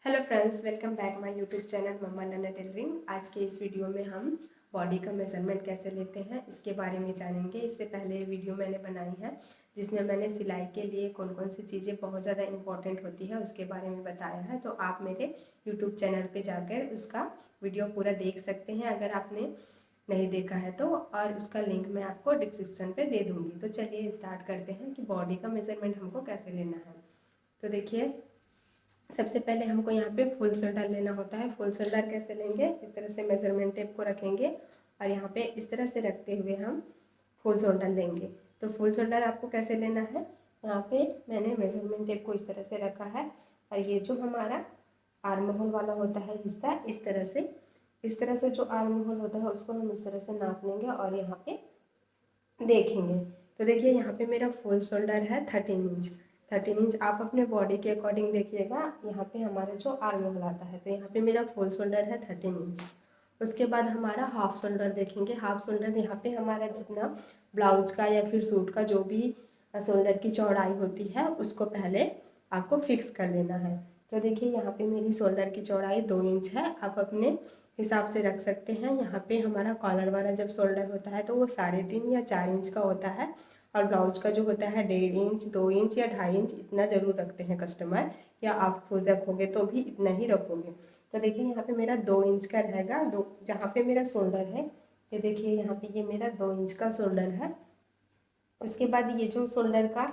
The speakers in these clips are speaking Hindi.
Hello friends, welcome back my YouTube channel Mamma Nanna tailoring. आज के इस वीडियो में हम बॉडी का मेजरमेंट कैसे लेते हैं इसके बारे में जानेंगे। इससे पहले वीडियो मैंने बनाई है जिसमें मैंने सिलाई के लिए कौन कौन सी चीज़ें बहुत ज़्यादा इंपॉर्टेंट होती है उसके बारे में बताया है। तो आप मेरे यूट्यूब चैनल पर जाकर उसका वीडियो पूरा देख सकते हैं अगर आपने नहीं देखा है तो, और उसका लिंक मैं आपको डिस्क्रिप्शन पे दे दूँगी। तो चलिए स्टार्ट करते हैं कि बॉडी का मेजरमेंट हमको कैसे लेना है। तो देखिए, सबसे पहले हमको यहाँ पे फुल शोल्डर लेना होता है। फुल शोल्डर कैसे लेंगे, इस तरह से मेजरमेंट टेप को रखेंगे और यहाँ पे इस तरह से रखते हुए हम फुल शोल्डर लेंगे। तो फुल शोल्डर आपको कैसे लेना है, यहाँ पे मैंने मेजरमेंट टेप को इस तरह से रखा है और ये जो हमारा आर्म होल वाला होता है हिस्सा, इस तरह से जो आर्म होल होता है उसको हम इस तरह से नाप लेंगे और यहाँ पे देखेंगे। तो देखिए, यहाँ पे मेरा फुल शोल्डर है 13 इंच। 13 इंच आप अपने बॉडी के अकॉर्डिंग देखिएगा। यहाँ पे हमारा जो आर्म होल आता है तो यहाँ पे मेरा फुल शोल्डर है 13 इंच। उसके बाद हमारा हाफ शोल्डर देखेंगे। हाफ शोल्डर यहाँ पे हमारा जितना ब्लाउज का या फिर सूट का जो भी शोल्डर की चौड़ाई होती है उसको पहले आपको फिक्स कर लेना है। तो देखिए, यहाँ पे मेरी शोल्डर की चौड़ाई 2 इंच है। आप अपने हिसाब से रख सकते हैं। यहाँ पे हमारा कॉलर वाला जब शोल्डर होता है तो वो 3.5 या 4 इंच का होता है, और ब्लाउज का जो होता है 1.5 इंच, 2 इंच या 2.5 इंच इतना ज़रूर रखते हैं कस्टमर, या आप खुद रखोगे तो भी इतना ही रखोगे। तो देखिए, यहाँ पे मेरा 2 इंच का रहेगा। दो जहाँ पे मेरा शोल्डर है, ये देखिए यहाँ पे ये मेरा 2 इंच का शोल्डर है। उसके बाद ये जो शोल्डर का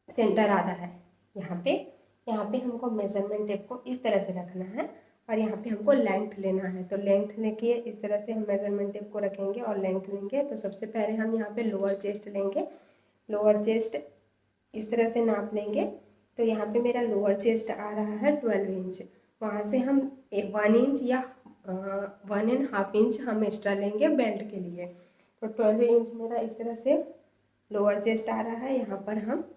सेंटर आधा है, यहाँ पे हमको मेजरमेंट टेप को इस तरह से रखना है और यहाँ पे हमको लेंथ लेना है। तो लेंथ लेके इस तरह से हम मेजरमेंट टेप को रखेंगे और लेंथ लेंगे। तो सबसे पहले हम यहाँ पे लोअर चेस्ट लेंगे। लोअर चेस्ट इस तरह से नाप लेंगे। तो यहाँ पे मेरा लोअर चेस्ट आ रहा है 12 इंच। वहाँ से हम 1 इंच या 1.5 इंच हम एक्स्ट्रा लेंगे बेल्ट के लिए। तो 12 इंच मेरा इस तरह से लोअर चेस्ट आ रहा है। यहाँ पर हम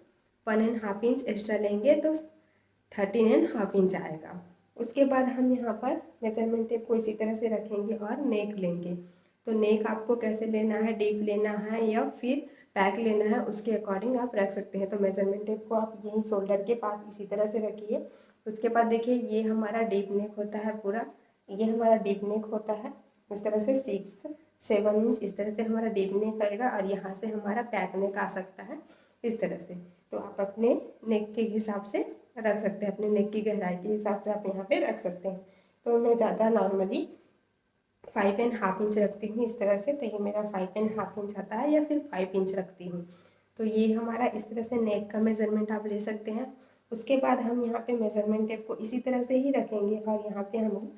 1.5 इंच एक्स्ट्रा लेंगे तो 13.5 इंच आएगा। उसके बाद हम यहाँ पर मेजरमेंट टेप को इसी तरह से रखेंगे और नेक लेंगे। तो नेक आपको कैसे लेना है, डीप लेना है या फिर पैक लेना है, उसके अकॉर्डिंग आप रख सकते हैं। तो मेजरमेंट टेप को आप यहीं शोल्डर के पास इसी तरह से रखिए। उसके बाद देखिए, ये हमारा डीप नेक होता है पूरा, ये हमारा डीप नेक होता है इस तरह से 6-7 इंच इस तरह से हमारा डीप नेक आएगा और यहाँ से हमारा पैक नेक आ सकता है इस तरह से। तो आप अपने नेक के हिसाब से रख सकते हैं, अपने नेक की गहराई के हिसाब से आप यहाँ पे रख सकते हैं। तो मैं ज़्यादा नॉर्मली 5.5 इंच रखती हूँ इस तरह से। तो ये मेरा 5.5 इंच आता है या फिर 5 इंच रखती हूँ। तो ये हमारा इस तरह से नेक का मेजरमेंट आप ले सकते हैं। उसके बाद हम यहाँ पे मेजरमेंट टेप को इसी तरह से ही रखेंगे और यहाँ पे हम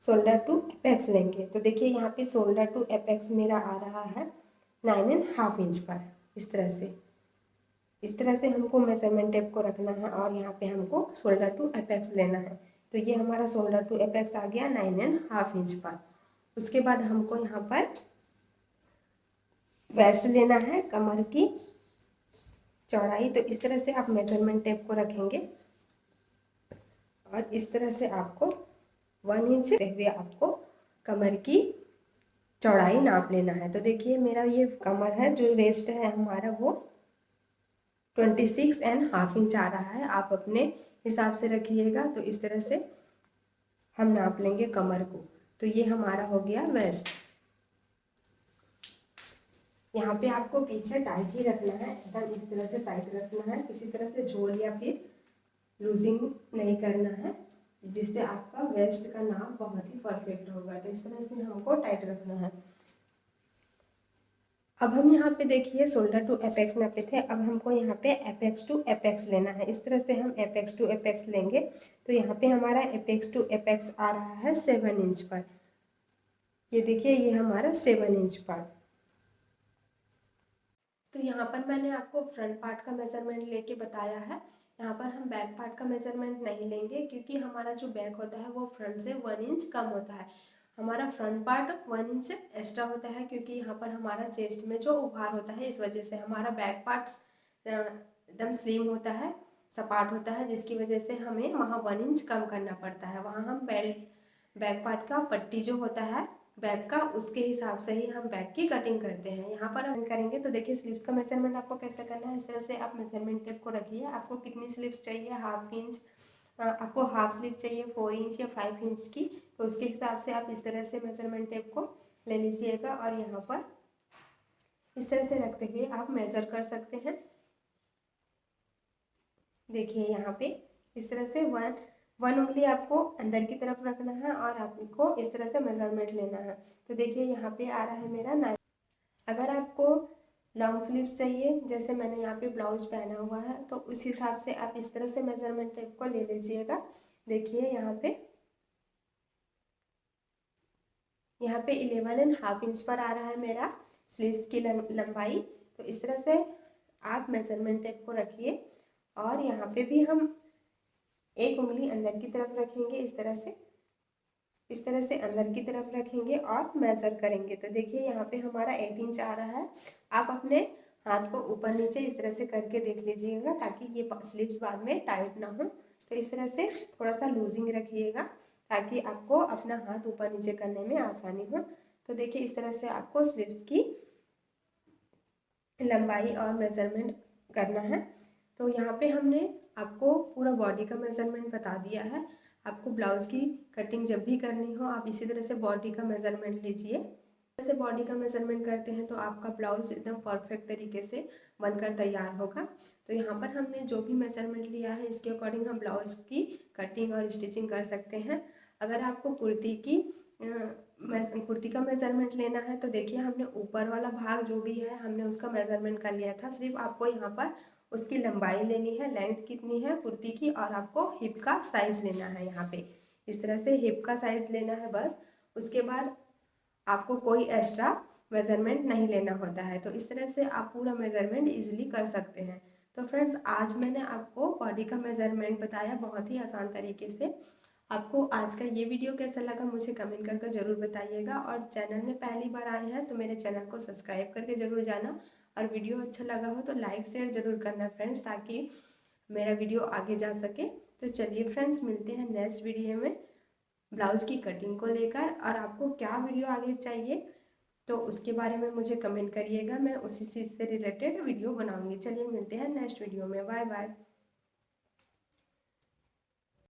शोल्डर टू एपेक्स लेंगे। तो देखिए, यहाँ पे शोल्डर टू एपेक्स मेरा आ रहा है 9.5 इंच पर। इस तरह से हमको मेजरमेंट टेप को रखना है और यहाँ पे हमको शोल्डर टू एपेक्स लेना है। तो ये हमारा शोल्डर टू एपेक्स आ गया 9.5 इंच पर। उसके बाद हमको यहाँ पर वेस्ट लेना है, कमर की चौड़ाई। तो इस तरह से आप मेजरमेंट टेप को रखेंगे और इस तरह से आपको 1 इंच हुए आपको कमर की चौड़ाई नाप लेना है। तो देखिए, मेरा ये कमर है, जो वेस्ट है हमारा वो 26.5 इंच आ रहा है। आप अपने हिसाब से रखिएगा। तो इस तरह से हम नाप लेंगे कमर को। तो ये हमारा हो गया वेस्ट। यहाँ पे आपको पीछे टाइट ही रखना है, एकदम इस तरह से टाइट रखना है, किसी तरह से झोल या फिर लूजिंग नहीं करना है, जिससे आपका वेस्ट का नाप बहुत ही परफेक्ट होगा। तो इस तरह से हमको टाइट रखना है। अब हम यहाँ पे देखिए शोल्डर टू एपेक्स नापे थे, अब हमको यहाँ पे एपेक्स टू एपेक्स लेना है। इस तरह से हम एपेक्स टू एपेक्स लेंगे। तो यहाँ पे हमारा एपेक्स टू एपेक्स आ रहा है 7 इंच पर। ये देखिए, ये हमारा 7 इंच पर। तो यहाँ पर मैंने आपको फ्रंट पार्ट का मेजरमेंट लेके बताया है। यहाँ पर हम बैक पार्ट का मेजरमेंट नहीं लेंगे क्योंकि हमारा जो बैक होता है वो फ्रंट से 1 इंच कम होता है। हमारा फ्रंट पार्ट 1 इंच एक्स्ट्रा होता है क्योंकि यहाँ पर हमारा चेस्ट में जो उभार होता है इस वजह से। हमारा बैक पार्ट एकदम स्लिम होता है, सपाट होता है, जिसकी वजह से हमें वहाँ 1 इंच कम करना पड़ता है। वहाँ हम बैक पार्ट का पट्टी जो होता है बैक का, उसके हिसाब से ही हम बैक की कटिंग करते हैं। यहाँ पर हम करेंगे। तो देखिए, स्लीव्स का मेजरमेंट आपको कैसे करना है, इस तरह से आप मेजरमेंट टेप को रखिए। आपको कितनी स्लीव्स चाहिए, 1/2 इंच, आपको हाफ स्लीव चाहिए 4 इंच या 5 इंच की, तो उसके हिसाब से आप इस तरह से मेजरमेंट टेप को ले लीजिएगा और यहाँ पर इस तरह से रखते हुए आप मेज़र कर सकते हैं। देखिए यहाँ पे इस तरह से वन उंगली आपको अंदर की तरफ रखना है और आपको इस तरह से मेजरमेंट लेना है। तो देखिए यहाँ पे आ रहा है मेरा 9। अगर आपको लॉन्ग स्लीव्स चाहिए, जैसे मैंने यहाँ पे ब्लाउज पहना हुआ है, तो उस हिसाब से आप इस तरह से मेजरमेंट टेप को ले लीजिएगा। देखिए यहाँ पे 11.5 इंच पर आ रहा है मेरा स्लीव्स की लंबाई। तो इस तरह से आप मेजरमेंट टेप को रखिए और यहाँ पे भी हम एक उंगली अंदर की तरफ रखेंगे, इस तरह से अंदर की तरफ रखेंगे और मेजर करेंगे। तो देखिए यहाँ पे हमारा 8 इंच आ रहा है। आप अपने हाथ को ऊपर नीचे इस तरह से करके देख लीजिएगा ताकि ये स्लीव्स बाद में टाइट ना हो। तो इस तरह से थोड़ा सा लूजिंग रखिएगा ताकि आपको अपना हाथ ऊपर नीचे करने में आसानी हो। तो देखिए इस तरह से आपको स्लीव्स की लंबाई और मेजरमेंट करना है। तो यहाँ पे हमने आपको पूरा बॉडी का मेजरमेंट बता दिया है। आपको ब्लाउज की कटिंग जब भी करनी हो आप इसी तरह से बॉडी का मेजरमेंट लीजिए। जैसे बॉडी का मेजरमेंट करते हैं तो आपका ब्लाउज एकदम परफेक्ट तरीके से बनकर तैयार होगा। तो यहाँ पर हमने जो भी मेजरमेंट लिया है इसके अकॉर्डिंग हम ब्लाउज की कटिंग और स्टिचिंग कर सकते हैं। अगर आपको कुर्ती का मेजरमेंट लेना है तो देखिए हमने ऊपर वाला भाग जो भी है हमने उसका मेजरमेंट कर लिया था। सिर्फ आपको यहाँ पर उसकी लंबाई लेनी है, लेंथ कितनी है कुर्ती की, और आपको हिप का साइज लेना है। यहाँ पे इस तरह से हिप का साइज लेना है बस। उसके बाद आपको कोई एक्स्ट्रा मेजरमेंट नहीं लेना होता है। तो इस तरह से आप पूरा मेजरमेंट इजीली कर सकते हैं। तो फ्रेंड्स आज मैंने आपको बॉडी का मेजरमेंट बताया बहुत ही आसान तरीके से। आपको आज का ये वीडियो कैसा लगा मुझे कमेंट करके ज़रूर बताइएगा, और चैनल में पहली बार आए हैं तो मेरे चैनल को सब्सक्राइब करके ज़रूर जाना, और वीडियो अच्छा लगा हो तो लाइक शेयर ज़रूर करना फ्रेंड्स, ताकि मेरा वीडियो आगे जा सके। तो चलिए फ्रेंड्स मिलते हैं नेक्स्ट वीडियो में ब्लाउज़ की कटिंग को लेकर, और आपको क्या वीडियो आगे चाहिए तो उसके बारे में मुझे कमेंट करिएगा, मैं उसी चीज़ से रिलेटेड वीडियो बनाऊंगी। चलिए मिलते हैं नेक्स्ट वीडियो में, बाय बाय।